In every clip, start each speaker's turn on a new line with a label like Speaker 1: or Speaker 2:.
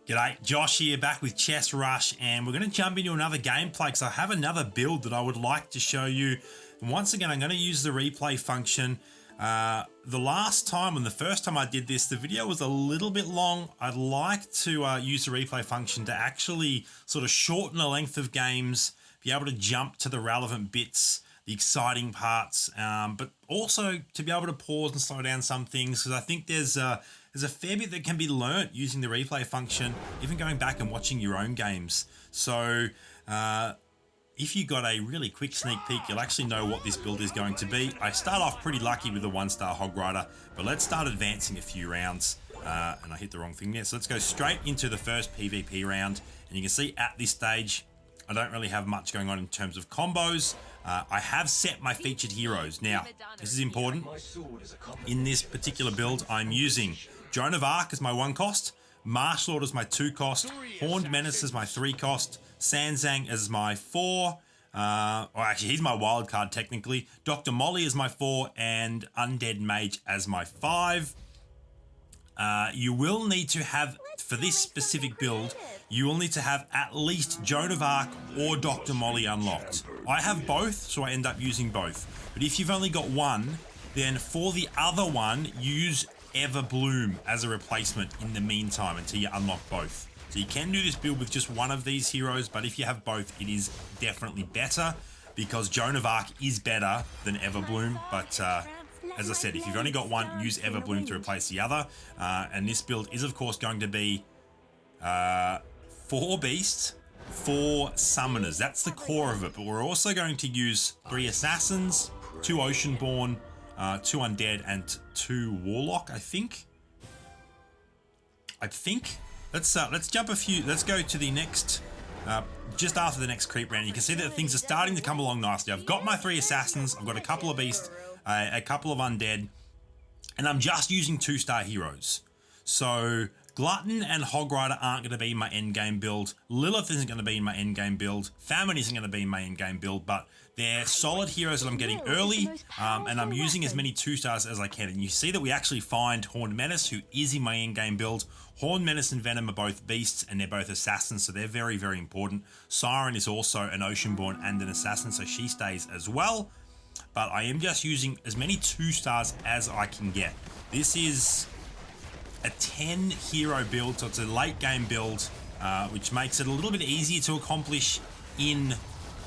Speaker 1: G'day, Josh here, back with Chess Rush, and we're going to jump into another gameplay because I have another build that I would like to show you. And once again, I'm going to use the replay function. The last time and the first time I did this, the video was a little bit long. I'd like to use the replay function to actually sort of shorten the length of games, be able to jump to the relevant bits, the exciting parts, but also to be able to pause and slow down some things, because I think there's a fair bit that can be learnt using the replay function, even going back and watching your own games. So if you got a really quick sneak peek, you'll actually know what this build is going to be. I start off pretty lucky with a 1-star Hog Rider, but let's start advancing a few rounds. And I hit the wrong thing there. So let's go straight into the first PvP round. And you can see at this stage, I don't really have much going on in terms of combos. I have set my featured heroes. Now, this is important. In this particular build, I'm using Joan of Arc as my 1 cost, Marsh Lord as my 2 cost, Horned Menace as my 3 cost, Sanzang as my 4, or actually he's my wild card technically, Dr. Molly as my 4, and Undead Mage as my 5. You will need to have, for this specific build, you will need to have at least Joan of Arc or Dr. Molly unlocked. I have both, so I end up using both. But if you've only got one, then for the other one, use Everbloom as a replacement in the meantime until you unlock both. So you can do this build with just one of these heroes, but if you have both, it is definitely better, because Joan of Arc is better than Everbloom. But as I said, if you've only got one, use Everbloom to replace the other. And this build is, of course, going to be 4 beasts, 4 summoners. That's the core of it. But we're also going to use 3 assassins, 2 oceanborn, 2 undead, and 2 warlock. I think. Let's jump a few. Let's go to the next. Just after the next creep round, you can see that things are starting to come along nicely. I've got my 3 assassins. I've got a couple of beasts, a couple of undead, and I'm just using 2-star heroes. So Glutton and Hog Rider aren't going to be in my endgame build. Lilith isn't going to be in my endgame build. Famine isn't going to be in my endgame build, but they're solid heroes that I'm getting early, and I'm using as many 2-stars as I can. And you see that we actually find Horned Menace, who is in my endgame build. Horned Menace and Venom are both beasts, and they're both assassins, so they're very, very important. Siren is also an oceanborn and an assassin, so she stays as well. But I am just using as many 2-stars as I can get. This is a 10 hero build, so it's a late game build, which makes it a little bit easier to accomplish in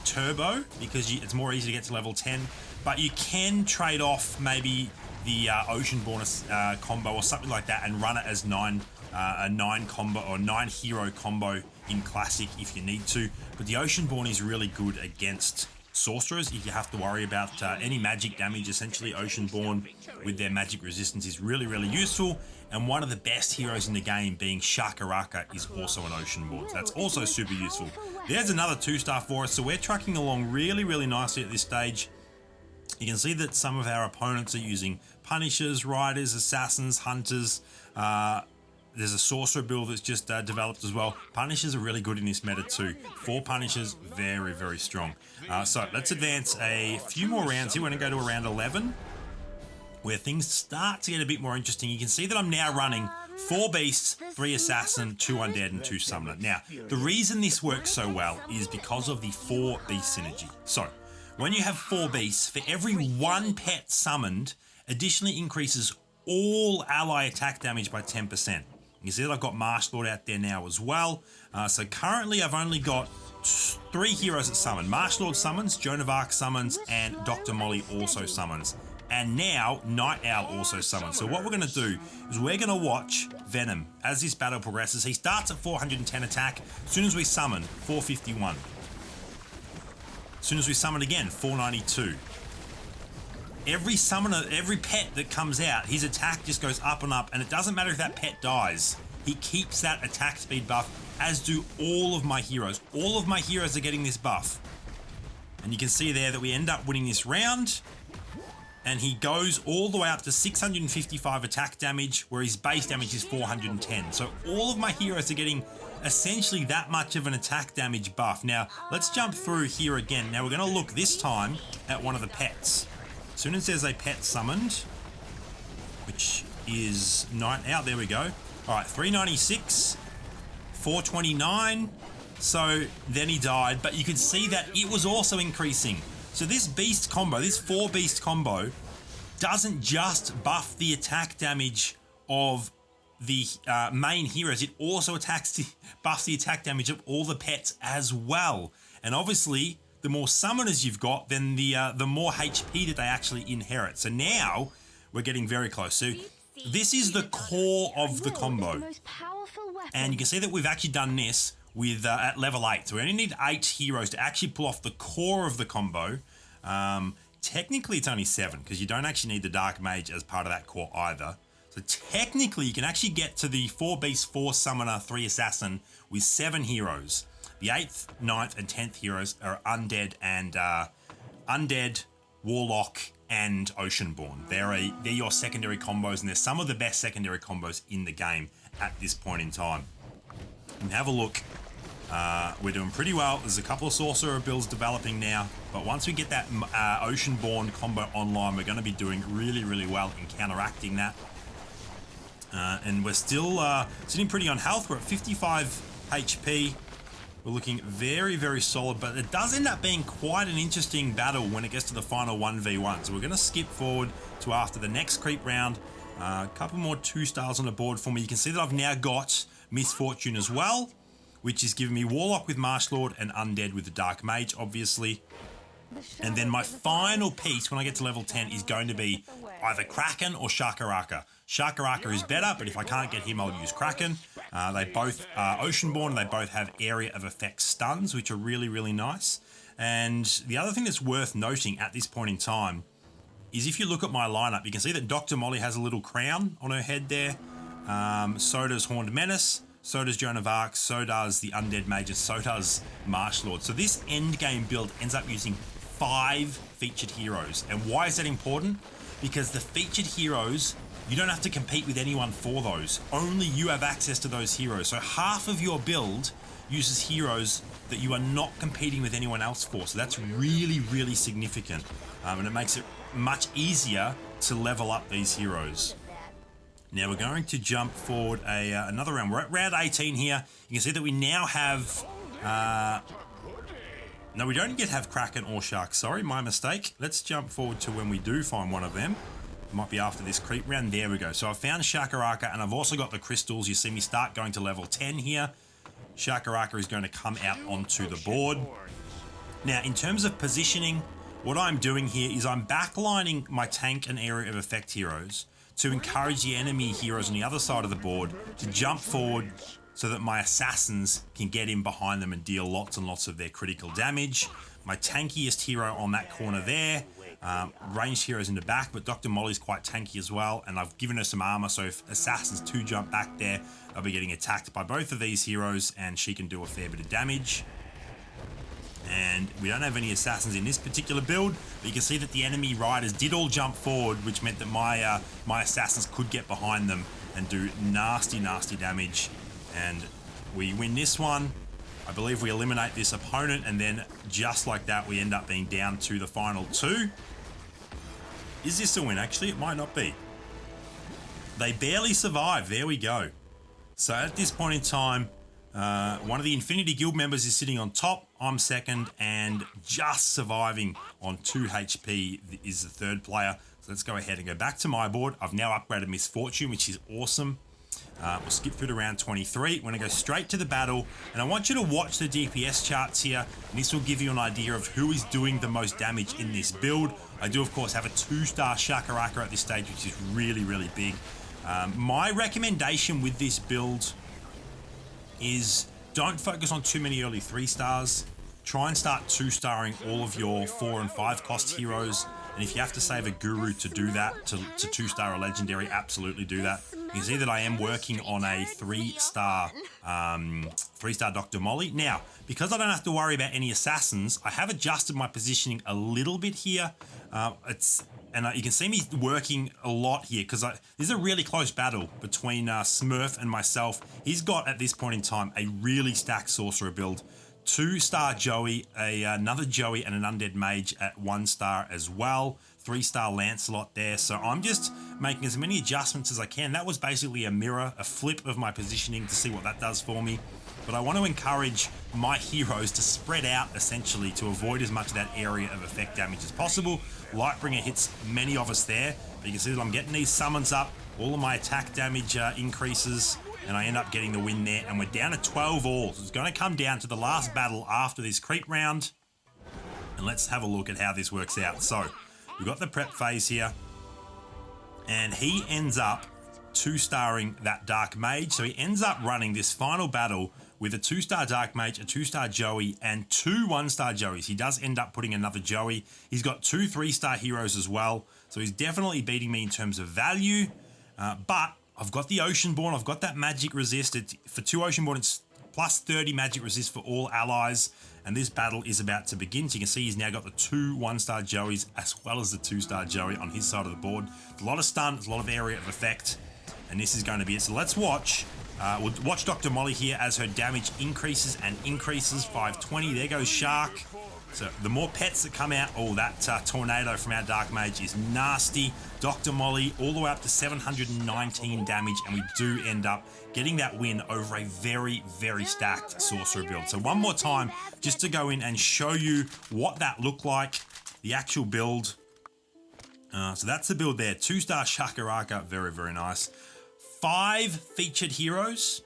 Speaker 1: Turbo, because it's more easy to get to level 10. But you can trade off maybe the Oceanborn combo or something like that and run it as a 9 combo or 9 hero combo in Classic if you need to. But the Oceanborn is really good against sorcerers. If you have to worry about any magic damage, essentially Oceanborn with their magic resistance is really, really useful. And one of the best heroes in the game, being Shakaraka, is also an Oceanborn. So that's also super useful. There's another 2-star for us, so we're trucking along really, really nicely at this stage. You can see that some of our opponents are using Punishers, Riders, Assassins, Hunters. There's a Sorcerer build that's just developed as well. Punishers are really good in this meta too. 4 Punishers, very, very strong. So let's advance a few more rounds here. We're going to go to around 11, where things start to get a bit more interesting. You can see that I'm now running 4 beasts, 3 assassin, 2 undead, and 2 summoner. Now, the reason this works so well is because of the 4 beast synergy. So, when you have 4 beasts, for every 1 pet summoned, additionally increases all ally attack damage by 10%. You see that I've got Marsh Lord out there now as well. So currently I've only got 3 heroes that summon. Marsh Lord summons, Joan of Arc summons, and Dr. Molly also summons. And now Night Owl also summons. So what we're going to do is we're going to watch Venom as this battle progresses. He starts at 410 attack. As soon as we summon, 451. As soon as we summon again, 492. Every summoner, every pet that comes out, his attack just goes up and up, and it doesn't matter if that pet dies. He keeps that attack speed buff, as do all of my heroes. All of my heroes are getting this buff. And you can see there that we end up winning this round, and he goes all the way up to 655 attack damage, where his base damage is 410. So all of my heroes are getting essentially that much of an attack damage buff. Now, let's jump through here again. Now, we're going to look this time at one of the pets. As soon as there's a pet summoned, which is Night Out, there we go. All right, 396. 429. So then he died, but you could see that it was also increasing. So this beast combo, this 4 beast combo, doesn't just buff the attack damage of the main heroes, it also buffs the attack damage of all the pets as well. And obviously, the more summoners you've got, then the more HP that they actually inherit. So now we're getting very close. So this is the core of the combo, and you can see that we've actually done this with at level 8. So we only need 8 heroes to actually pull off the core of the combo. Technically, it's only 7 because you don't actually need the Dark Mage as part of that core either. So technically, you can actually get to the 4 Beast, 4 Summoner, 3 Assassin with 7 heroes. The 8th, 9th, and 10th heroes are Undead and Undead, Warlock, and Oceanborn. They're your secondary combos, and they're some of the best secondary combos in the game at this point in time. And have a look. We're doing pretty well. There's a couple of Sorcerer builds developing now, but once we get that Oceanborn combo online, we're going to be doing really, really well in counteracting that. And we're still sitting pretty on health. We're at 55 HP. We're looking very, very solid, but it does end up being quite an interesting battle when it gets to the final 1v1. So we're going to skip forward to after the next creep round. A couple more 2 stars on the board for me. You can see that I've now got Misfortune as well, which is giving me Warlock with Marsh Lord and Undead with the Dark Mage, obviously. And then my final piece when I get to level 10 is going to be either Kraken or Shakaraka. Shakaraka is better, but if I can't get him, I'll use Kraken. They both are Oceanborn, and they both have Area of Effect stuns, which are really, really nice. And the other thing that's worth noting at this point in time is if you look at my lineup, you can see that Dr. Molly has a little crown on her head there. So does Horned Menace. So does Joan of Arc, so does the Undead Mage, and so does Marsh Lord. So this endgame build ends up using 5 featured heroes. And why is that important? Because the featured heroes, you don't have to compete with anyone for those. Only you have access to those heroes. So half of your build uses heroes that you are not competing with anyone else for. So that's really, really significant. And it makes it much easier to level up these heroes. Now we're going to jump forward another round. We're at round 18 here. You can see that we now have... no, we don't yet have Kraken or Shark. Sorry, my mistake. Let's jump forward to when we do find one of them. It might be after this creep round. There we go. So I've found Shakaraka, and I've also got the crystals. You see me start going to level 10 here. Shakaraka is going to come out onto the board. Now, in terms of positioning, what I'm doing here is I'm backlining my tank and Area of Effect heroes to encourage the enemy heroes on the other side of the board to jump forward so that my assassins can get in behind them and deal lots and lots of their critical damage. My tankiest hero on that corner there, ranged heroes in the back, but Dr. Molly's quite tanky as well, and I've given her some armor, so if assassins do jump back there, they'll be getting attacked by both of these heroes, and she can do a fair bit of damage. And we don't have any assassins in this particular build, but you can see that the enemy riders did all jump forward, which meant that my my assassins could get behind them and do nasty, nasty damage. And we win this one. I believe we eliminate this opponent, and then just like that, we end up being down to the final 2. Is this a win? Actually, it might not be. They barely survive. There we go. So at this point in time, one of the Infinity Guild members is sitting on top. I'm second, and just surviving on 2 HP is the third player. So let's go ahead and go back to my board. I've now upgraded Misfortune, which is awesome. We'll skip through to round 23. We're going to go straight to the battle, and I want you to watch the DPS charts here, and this will give you an idea of who is doing the most damage in this build. I do, of course, have a 2-star Shakaraka at this stage, which is really, really big. My recommendation with this build is don't focus on too many early 3 stars. Try and start 2-starring all of your 4 and 5 cost heroes. And if you have to save a guru to do that, to 2-star a legendary, absolutely do that. You can see that I am working on a 3-star Dr. Molly. Now, because I don't have to worry about any assassins, I have adjusted my positioning a little bit here. You can see me working a lot here because this is a really close battle between Smurf and myself. He's got, at this point in time, a really stacked sorcerer build. 2-star Joey, another Joey, and an Undead Mage at 1-star as well. 3-star Lancelot there. So I'm just making as many adjustments as I can. That was basically a mirror, a flip of my positioning to see what that does for me. but I want to encourage my heroes to spread out essentially to avoid as much of that area of effect damage as possible. Lightbringer hits many of us there, but you can see that I'm getting these summons up, all of my attack damage increases, and I end up getting the win there, and we're down to 12 all. So it's going to come down to the last battle after this creep round, and let's have a look at how this works out. So we've got the prep phase here, and he ends up 2-starring that Dark Mage. So he ends up running this final battle with a 2-star Dark Mage, a 2-star Joey, and 2 1-star Joeys. He does end up putting another Joey. He's got 2 3-star heroes as well. So he's definitely beating me in terms of value. But I've got the Oceanborn. I've got that magic resist. For 2 Oceanborn, it's plus 30 magic resist for all allies. And this battle is about to begin. So you can see he's now got the 2 1-star Joeys as well as the 2-star Joey on his side of the board. It's a lot of stun. It's a lot of area of effect. And this is going to be it. So let's watch. We'll watch Dr. Molly here as her damage increases and increases. 520. There goes Shark. So the more pets that come out, oh, that tornado from our Dark Mage is nasty. Dr. Molly all the way up to 719 damage, and we do end up getting that win over a very, very stacked Sorcerer build. So one more time, just to go in and show you what that looked like, the actual build. So that's the build there. 2-star Shakaraka, very, very nice. 5 featured heroes,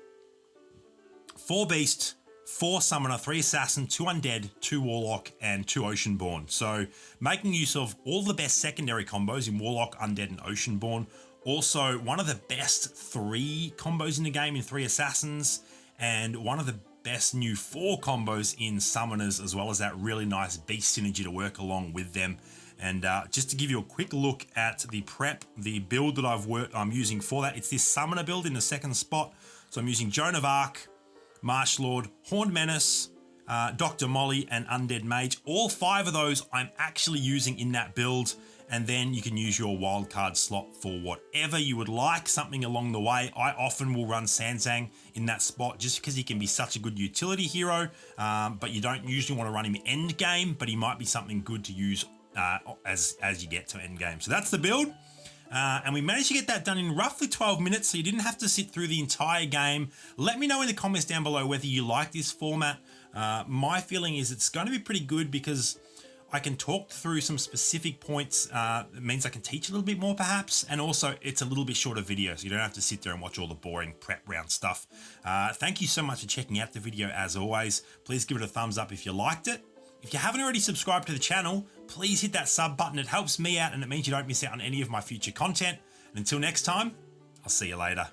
Speaker 1: 4 Beast, 4 Summoner, 3 Assassin, 2 Undead, 2 Warlock, and 2 Oceanborn. So making use of all the best secondary combos in Warlock, Undead, and Oceanborn. Also, one of the best 3 combos in the game in 3 Assassins, and one of the best new 4 combos in Summoners, as well as that really nice Beast synergy to work along with them. And just to give you a quick look at the prep, the build that I'm using for that, it's this Summoner build in the 2nd spot. So I'm using Joan of Arc, Marsh Lord, Horned Menace, Dr. Molly, and Undead Mage. All 5 of those I'm actually using in that build, and then you can use your wildcard slot for whatever you would like, something along the way. I often will run Sanzang in that spot just because he can be such a good utility hero, but you don't usually want to run him end game, but he might be something good to use as you get to end game. So that's the build. And we managed to get that done in roughly 12 minutes, so you didn't have to sit through the entire game. Let me know in the comments down below whether you like this format. My feeling is it's going to be pretty good because I can talk through some specific points. It means I can teach a little bit more perhaps, and also it's a little bit shorter video, so you don't have to sit there and watch all the boring prep round stuff. Thank you so much for checking out the video as always. Please give it a thumbs up if you liked it. If you haven't already subscribed to the channel, please hit that sub button. It helps me out and it means you don't miss out on any of my future content. And until next time, I'll see you later.